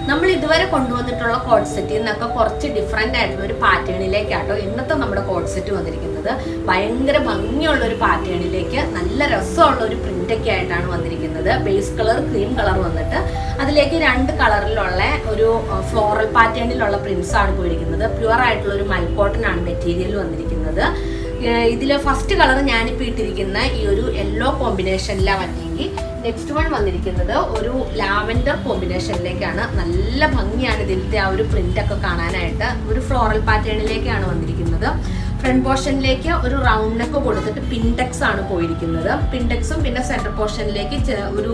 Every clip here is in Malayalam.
നമ്മൾ ഇതുവരെ കൊണ്ടുവന്നിട്ടുള്ള കോഡ് സെറ്റിൽ നിന്നൊക്കെ കുറച്ച് ഡിഫറെൻ്റ് ആയിട്ടുള്ള ഒരു പാറ്റേണിലേക്കാട്ടോ ഇന്നത്തെ നമ്മുടെ കോഡ് സെറ്റ് വന്നിരിക്കുന്നത്. ഭയങ്കര ഭംഗിയുള്ള ഒരു പാറ്റേണിലേക്ക് നല്ല രസമുള്ള ഒരു പ്രിന്റൊക്കെ ആയിട്ടാണ് വന്നിരിക്കുന്നത്. ബേസ് കളർ ക്രീം കളർ വന്നിട്ട് അതിലേക്ക് 2 കളറിലുള്ള ഒരു ഫ്ലോറൽ പാറ്റേണിലുള്ള പ്രിന്റ്സ് ആണ് പോയിരിക്കുന്നത്. പ്യുവർ ആയിട്ടുള്ള ഒരു മൽക്കോട്ടൺ ആണ് മെറ്റീരിയൽ വന്നിരിക്കുന്നത്. ഇതിൽ ഫസ്റ്റ് കളർ ഞാനിപ്പോൾ ഇട്ടിരിക്കുന്ന ഈ ഒരു യെല്ലോ കോമ്പിനേഷനിലാണ് വന്നെങ്കിൽ നെക്സ്റ്റ് വൺ വന്നിരിക്കുന്നത് ഒരു ലാവൻഡർ കോമ്പിനേഷനിലേക്കാണ്. നല്ല ഭംഗിയാണ് ഇതിലത്തെ ആ ഒരു പ്രിന്റ് ഒക്കെ കാണാനായിട്ട്. ഒരു ഫ്ലോറൽ പാറ്റേണിലേക്കാണ് വന്നിരിക്കുന്നത്. ഫ്രണ്ട് പോർഷനിലേക്ക് ഒരു റൗണ്ട് നെക്ക് കൊടുത്തിട്ട് പിൻടെക്സ് ആണ് പോയിരിക്കുന്നത്. പിൻടെക്സും പിന്നെ സെന്റർ പോർഷനിലേക്ക് ഒരു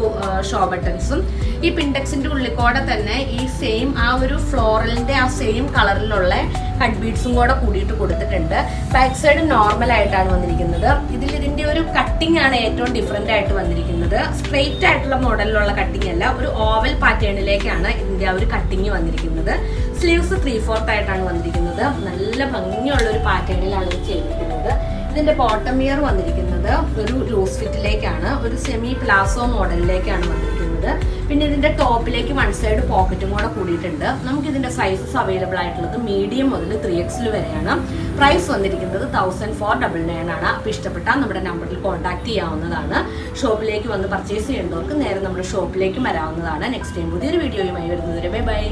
ഷോ ബട്ടൺസും. ഈ പിൻടെക്സിന്റെ ഉള്ളിൽ തന്നെ ഈ സെയിം ആ ഒരു ഫ്ലോറലിന്റെ ആ സെയിം കളറിലുള്ള കട്ട് ബീഡ്സും കൂടെ കൂടിയിട്ട് കൊടുത്തിട്ടുണ്ട്. ബാക്ക് സൈഡ് നോർമൽ ആയിട്ടാണ് വന്നിരിക്കുന്നത്. ഇതിന്റെ ഒരു കട്ടിംഗ് ആണ് ഏറ്റവും ഡിഫറെന്റ് ആയിട്ട് വന്നിരിക്കുന്നത്. സ്ട്രെയിറ്റ് ആയിട്ടുള്ള മോഡലിലുള്ള കട്ടിംഗ് അല്ല, ഒരു ഓവൽ പാറ്റേണിലേക്കാണ് ഇതിന്റെ ആ ഒരു കട്ടിങ് വന്നിരിക്കുന്നത്. സ്ലീവ്സ് 3/4 ആയിട്ടാണ് വന്നിരിക്കുന്നത്. നല്ല ഭംഗിയുള്ള ഒരു പാറ്റേണിലാണ് ഇത് ചെയ്തിരിക്കുന്നത്. ഇതിന്റെ ബോട്ടം ഇയർ വന്നിരിക്കുന്നത് ഒരു ലൂസ് ഫിറ്റിലേക്കാണ്, ഒരു സെമി പ്ലാസോ മോഡലിലേക്കാണ് വന്നിരിക്കുന്നത്. പിന്നെ ഇതിന്റെ ടോപ്പിലേക്ക് 1 സൈഡ് പോക്കറ്റും കൂടെ കൂടിയിട്ടുണ്ട്. നമുക്ക് ഇതിന്റെ സൈസസ് അവൈലബിൾ ആയിട്ടുള്ളത് മീഡിയം മുതൽ 3XL വരെയാണ്. പ്രൈസ് വന്നിരിക്കുന്നത് 1499 ആണ്. അപ്പോൾ ഇഷ്ടപ്പെട്ടാൽ നമ്മുടെ നമ്പറിൽ കോൺടാക്ട് ചെയ്യാവുന്നതാണ്. ഷോപ്പിലേക്ക് വന്ന് പർച്ചേസ് ചെയ്യേണ്ടവർക്ക് നേരെ നമ്മുടെ ഷോപ്പിലേക്ക് വരാവുന്നതാണ്. നെക്സ്റ്റ് ടൈം പുതിയൊരു വീഡിയോയുമായി വരുന്നതുവരെ ബൈ ബൈ.